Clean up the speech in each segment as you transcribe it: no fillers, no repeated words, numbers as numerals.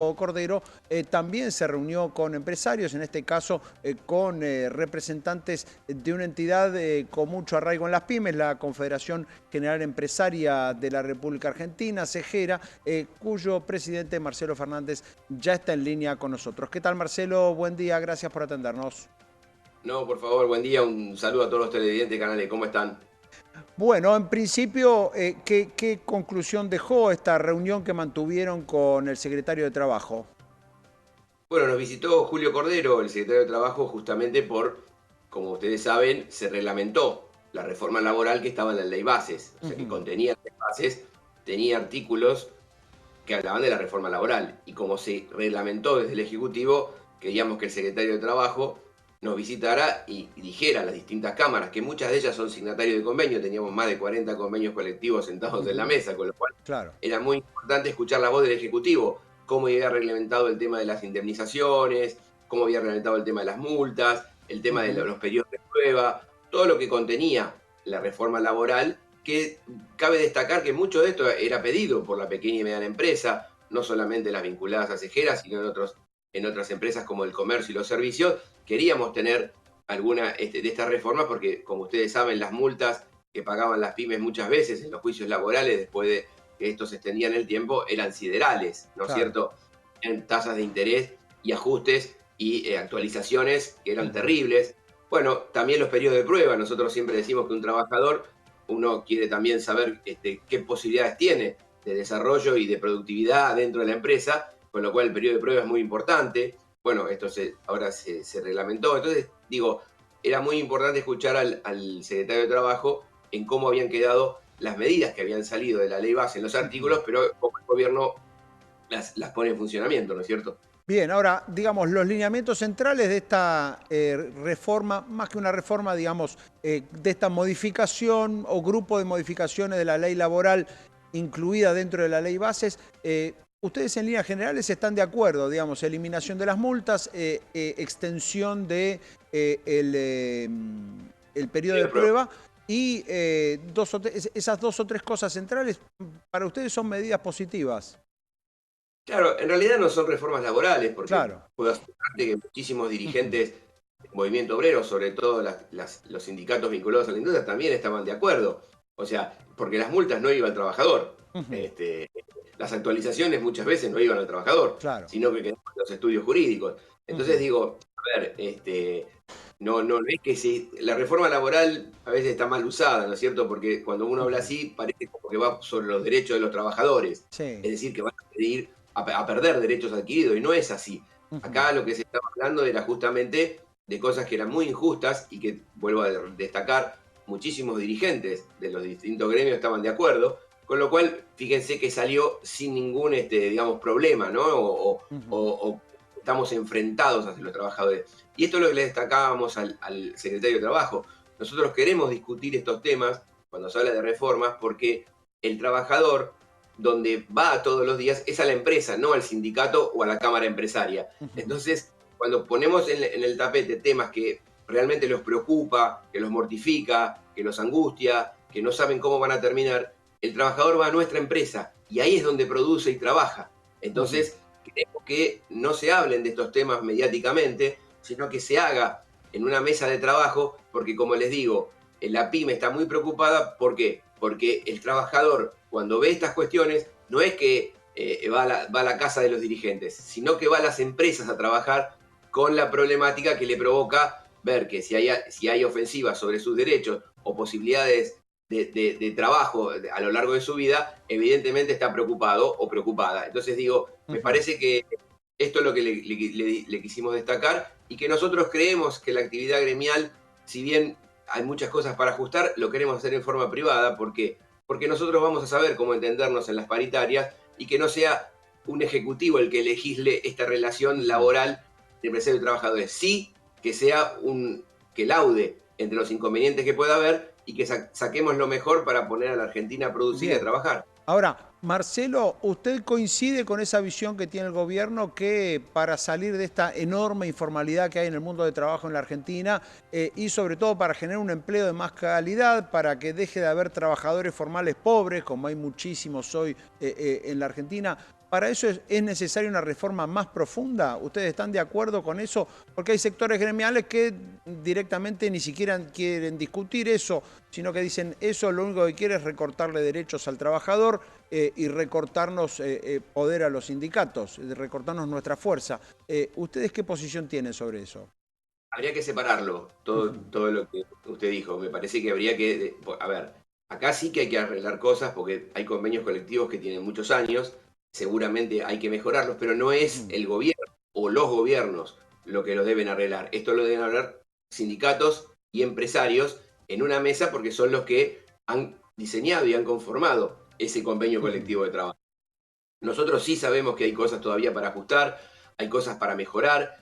Cordero también se reunió con empresarios, en este caso con representantes de una entidad con mucho arraigo en las pymes, la Confederación General Empresaria de la República Argentina, CEGERA, cuyo presidente Marcelo Fernández ya está en línea con nosotros. ¿Qué tal, Marcelo? Buen día, gracias por atendernos. No, por favor, buen día, un saludo a todos los televidentes de Canales, ¿cómo están? Bueno, en principio, ¿qué conclusión dejó esta reunión que mantuvieron con el secretario de Trabajo? Bueno, nos visitó Julio Cordero, el secretario de Trabajo, justamente como ustedes saben, se reglamentó la reforma laboral que estaba en la ley bases, o sea, que Ujú. contenía ley bases, tenía artículos que hablaban de la reforma laboral. Y como se reglamentó desde el Ejecutivo, queríamos que el secretario de Trabajo nos visitara y dijera a las distintas cámaras, que muchas de ellas son signatarios de convenio, teníamos más de 40 convenios colectivos sentados en la Ujú. mesa, con lo cual Claro. era muy importante escuchar la voz del Ejecutivo, cómo había reglamentado el tema de las indemnizaciones, cómo había reglamentado el tema de las multas, el tema de Ujú. los periodos de prueba, todo lo que contenía la reforma laboral, que cabe destacar que mucho de esto era pedido por la pequeña y mediana empresa, no solamente las vinculadas a Cejeras, sino en otras empresas como el comercio y los servicios. Queríamos tener alguna de estas reformas porque, como ustedes saben, las multas que pagaban las pymes muchas veces en los juicios laborales, después de que esto se extendía en el tiempo, eran siderales, ¿no es Claro. cierto? En tasas de interés y ajustes y actualizaciones que eran Ujú. terribles. Bueno, también los periodos de prueba. Nosotros siempre decimos que un trabajador, uno quiere también saber qué posibilidades tiene de desarrollo y de productividad dentro de la empresa, con lo cual el periodo de prueba es muy importante. Bueno, ahora se reglamentó. Entonces, digo, era muy importante escuchar al secretario de Trabajo en cómo habían quedado las medidas que habían salido de la ley base en los Ujú. artículos, pero cómo el gobierno las pone en funcionamiento, ¿no es cierto? Bien, ahora, digamos, los lineamientos centrales de esta reforma, más que una reforma, digamos, de esta modificación o grupo de modificaciones de la ley laboral incluida dentro de la ley bases, ustedes en líneas generales están de acuerdo, digamos, eliminación de las multas, extensión de el periodo de Periodo de prueba. prueba y esas dos o tres cosas centrales, para ustedes son medidas positivas. Claro, en realidad no son reformas laborales, porque Claro. puedo asegurarte que muchísimos Ujú. dirigentes del movimiento obrero, sobre todo los sindicatos vinculados a la industria, también estaban de acuerdo. O sea, porque las multas no iban al trabajador. Ujú. Este, las actualizaciones muchas veces no iban al trabajador, Claro. sino que quedaban en los estudios jurídicos. Entonces Ujú. digo, a ver, no es que si la reforma laboral a veces está mal usada, ¿no es cierto? Porque cuando uno habla Ujú. así parece como que va sobre los derechos de los trabajadores, Sí. es decir, que van a pedir a perder derechos adquiridos, y no es así. Ujú. Acá lo que se estaba hablando era justamente de cosas que eran muy injustas y que, vuelvo a destacar, muchísimos dirigentes de los distintos gremios estaban de acuerdo, con lo cual, fíjense que salió sin ningún, digamos, problema, ¿no? Ujú. O estamos enfrentados hacia los trabajadores. Y esto es lo que le destacábamos al secretario de Trabajo. Nosotros queremos discutir estos temas cuando se habla de reformas porque el trabajador donde va todos los días es a la empresa, no al sindicato o a la cámara empresaria. Ujú. Entonces, cuando ponemos en el tapete temas que realmente los preocupa, que los mortifica, que los angustia, que no saben cómo van a terminar, el trabajador va a nuestra empresa y ahí es donde produce y trabaja. Ujú. Entonces, queremos que no se hablen de estos temas mediáticamente, sino que se haga en una mesa de trabajo, porque como les digo, la pyme está muy preocupada. ¿Por qué? Porque el trabajador, cuando ve estas cuestiones, no es que va a la casa de los dirigentes, sino que va a las empresas a trabajar con la problemática que le provoca ver que si hay ofensivas sobre sus derechos o posibilidades de trabajo a lo largo de su vida, evidentemente está preocupado o preocupada. Entonces digo, me Ujú. parece que esto es lo que le quisimos destacar y que nosotros creemos que la actividad gremial, si bien hay muchas cosas para ajustar, lo queremos hacer en forma privada. ¿Por qué? Porque nosotros vamos a saber cómo entendernos en las paritarias y que no sea un ejecutivo el que legisle esta relación Ujú. laboral de empresario y trabajadores. Sí que sea que laude entre los inconvenientes que pueda haber y que saquemos lo mejor para poner a la Argentina a producir y a Bien. trabajar. Ahora, Marcelo, ¿usted coincide con esa visión que tiene el gobierno que para salir de esta enorme informalidad que hay en el mundo de trabajo en la Argentina y sobre todo para generar un empleo de más calidad, para que deje de haber trabajadores formales pobres, como hay muchísimos hoy en la Argentina, ¿Para eso es necesaria una reforma más profunda? ¿Ustedes están de acuerdo con eso? Porque hay sectores gremiales que directamente ni siquiera quieren discutir eso, sino que dicen eso lo único que quiere es recortarle derechos al trabajador y recortarnos poder a los sindicatos, recortarnos nuestra fuerza. ¿Ustedes qué posición tienen sobre eso? Habría que separarlo, todo lo que usted dijo. Me parece que habría que, a ver, acá sí que hay que arreglar cosas porque hay convenios colectivos que tienen muchos años, seguramente hay que mejorarlos, pero no es el gobierno o los gobiernos lo que los deben arreglar. Esto lo deben hablar sindicatos y empresarios en una mesa porque son los que han diseñado y han conformado ese convenio colectivo de trabajo. Nosotros sí sabemos que hay cosas todavía para ajustar, hay cosas para mejorar,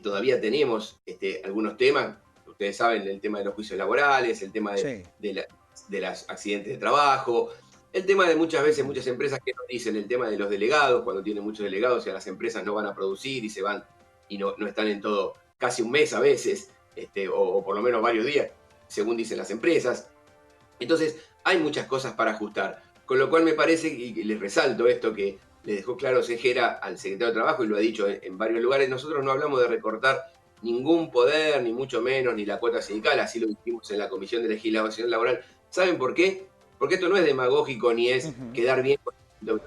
todavía tenemos algunos temas, ustedes saben, el tema de los juicios laborales, el tema Sí. de los accidentes de trabajo, el tema de muchas veces muchas empresas que nos dicen, el tema de los delegados, cuando tienen muchos delegados y a las empresas no van a producir y se van y no están en todo, casi un mes a veces, o por lo menos varios días, según dicen las empresas. Entonces, hay muchas cosas para ajustar. Con lo cual me parece, y les resalto esto que le dejó claro Cejera al secretario de Trabajo y lo ha dicho en varios lugares, nosotros no hablamos de recortar ningún poder, ni mucho menos, ni la cuota sindical, así lo dijimos en la Comisión de Legislación Laboral. ¿Saben por qué? Porque esto no es demagógico ni es quedar bien,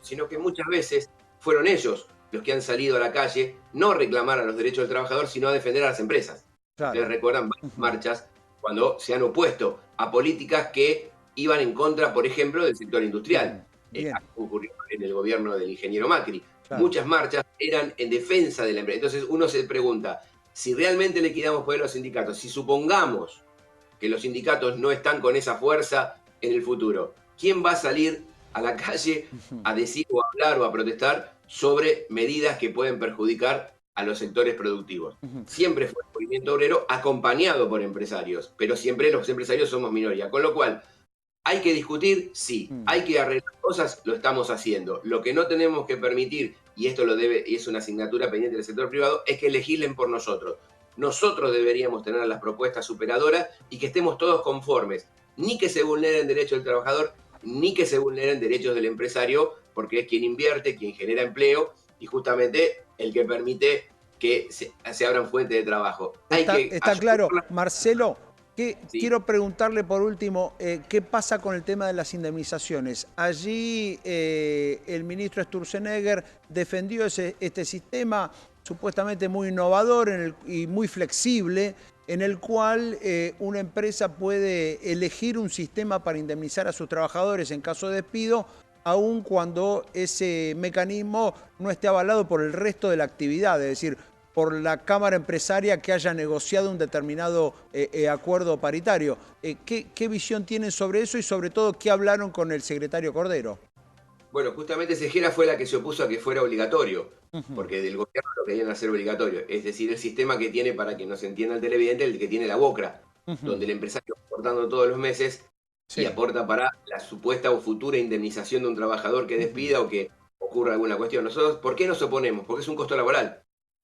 sino que muchas veces fueron ellos los que han salido a la calle, no a reclamar a los derechos del trabajador, sino a defender a las empresas. Ustedes Claro. recuerdan varias marchas cuando se han opuesto a políticas que iban en contra, por ejemplo, del sector industrial. Bien, Ocurrió en el gobierno del ingeniero Macri. claro. Muchas marchas eran en defensa de la empresa. Entonces uno se pregunta, si realmente le quitamos poder a los sindicatos, si supongamos que los sindicatos no están con esa fuerza en el futuro, ¿quién va a salir a la calle a decir o a hablar o a protestar sobre medidas que pueden perjudicar a los sectores productivos? Siempre fue el movimiento obrero acompañado por empresarios, pero siempre los empresarios somos minoría. Con lo cual, ¿hay que discutir? Sí. ¿Hay que arreglar cosas? Lo estamos haciendo. Lo que no tenemos que permitir, y esto lo debe, y es una asignatura pendiente del sector privado, es que legislen por nosotros. Nosotros deberíamos tener las propuestas superadoras y que estemos todos conformes. Ni que se vulneren derechos del trabajador, ni que se vulneren derechos del empresario, porque es quien invierte, quien genera empleo y justamente el que permite que se abran fuentes de trabajo. Hay que Está claro, ayudarla. Marcelo. Sí. Quiero preguntarle por último, ¿qué pasa con el tema de las indemnizaciones? Allí el ministro Sturzenegger defendió este sistema supuestamente muy innovador y muy flexible, en el cual una empresa puede elegir un sistema para indemnizar a sus trabajadores en caso de despido, aun cuando ese mecanismo no esté avalado por el resto de la actividad, es decir, por la Cámara Empresaria que haya negociado un determinado acuerdo paritario. ¿Qué visión tienen sobre eso y sobre todo qué hablaron con el secretario Cordero? Bueno, justamente Cejera fue la que se opuso a que fuera obligatorio, porque del gobierno lo querían hacer obligatorio. Es decir, el sistema que tiene, para que nos entienda el televidente, el que tiene la BOCRA, donde el empresario va aportando todos los meses y Sí. aporta para la supuesta o futura indemnización de un trabajador que despida o que ocurra alguna cuestión. Nosotros, ¿por qué nos oponemos? Porque es un costo laboral.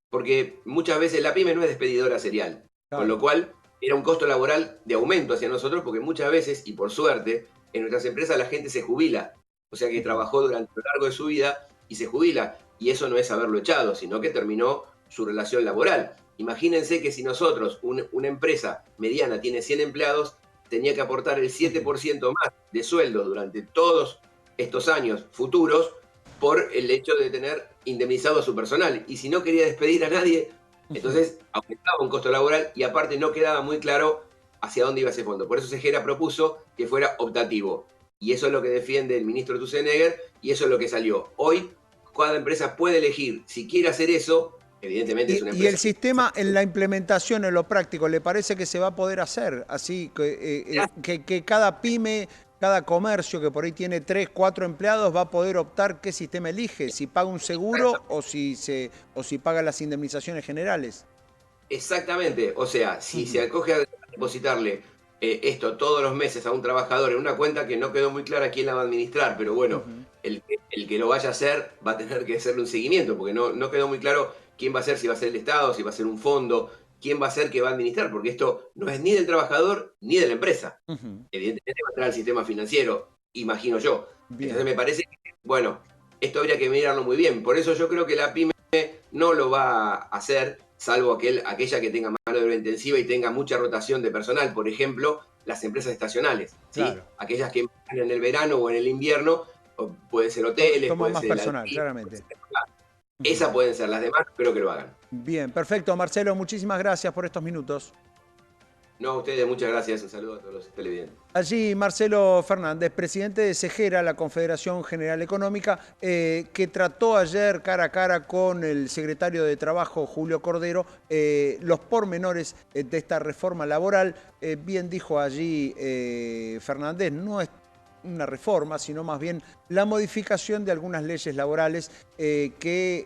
Porque muchas veces la pyme no es despedidora serial, con lo Claro. cual era un costo laboral de aumento hacia nosotros, porque muchas veces, y por suerte, en nuestras empresas la gente se jubila, o sea que trabajó durante lo largo de su vida y se jubila, y eso no es haberlo echado, sino que terminó su relación laboral. Imagínense que si nosotros, una empresa mediana, tiene 100 empleados, tenía que aportar el 7% más de sueldo durante todos estos años futuros por el hecho de tener indemnizado a su personal. Y si no quería despedir a nadie, entonces aumentaba un costo laboral y aparte no quedaba muy claro hacia dónde iba ese fondo. Por eso Cejera propuso que fuera optativo. Y eso es lo que defiende el ministro Sturzenegger y eso es lo que salió. Hoy cada empresa puede elegir si quiere hacer eso, evidentemente es una Y el empresa. sistema en la implementación, en lo práctico, ¿le parece que se va a poder hacer? Así que cada pyme, cada comercio que por ahí tiene 3, 4 empleados va a poder optar qué sistema elige, si paga un seguro o si paga las indemnizaciones generales. Exactamente, o sea, si se acoge a depositarle esto todos los meses a un trabajador en una cuenta que no quedó muy clara quién la va a administrar, pero bueno, el que lo vaya a hacer va a tener que hacerle un seguimiento, porque no quedó muy claro quién va a ser, si va a ser el Estado, si va a ser un fondo, quién va a ser que va a administrar, porque esto no es ni del trabajador ni de la empresa. Evidentemente va a entrar al sistema financiero, imagino yo. Entonces Bien. me parece que, bueno, esto habría que mirarlo muy bien. Por eso yo creo que la pyme no lo va a hacer, salvo aquella que tenga mano de obra intensiva y tenga mucha rotación de personal. Por ejemplo, las empresas estacionales, ¿sí? Claro. Aquellas que en el verano o en el invierno, puede ser hoteles, Toma puede más ser el personal, alquiler, claramente. esas pueden ser, las demás creo que lo hagan. Bien, perfecto. Marcelo, muchísimas gracias por estos minutos. No, a ustedes muchas gracias, un saludo a todos los televidentes. Allí Marcelo Fernández, presidente de CEGERA, la Confederación General Económica, que trató ayer cara a cara con el secretario de Trabajo, Julio Cordero, los pormenores de esta reforma laboral. Bien dijo allí Fernández, no es una reforma, sino más bien la modificación de algunas leyes laborales que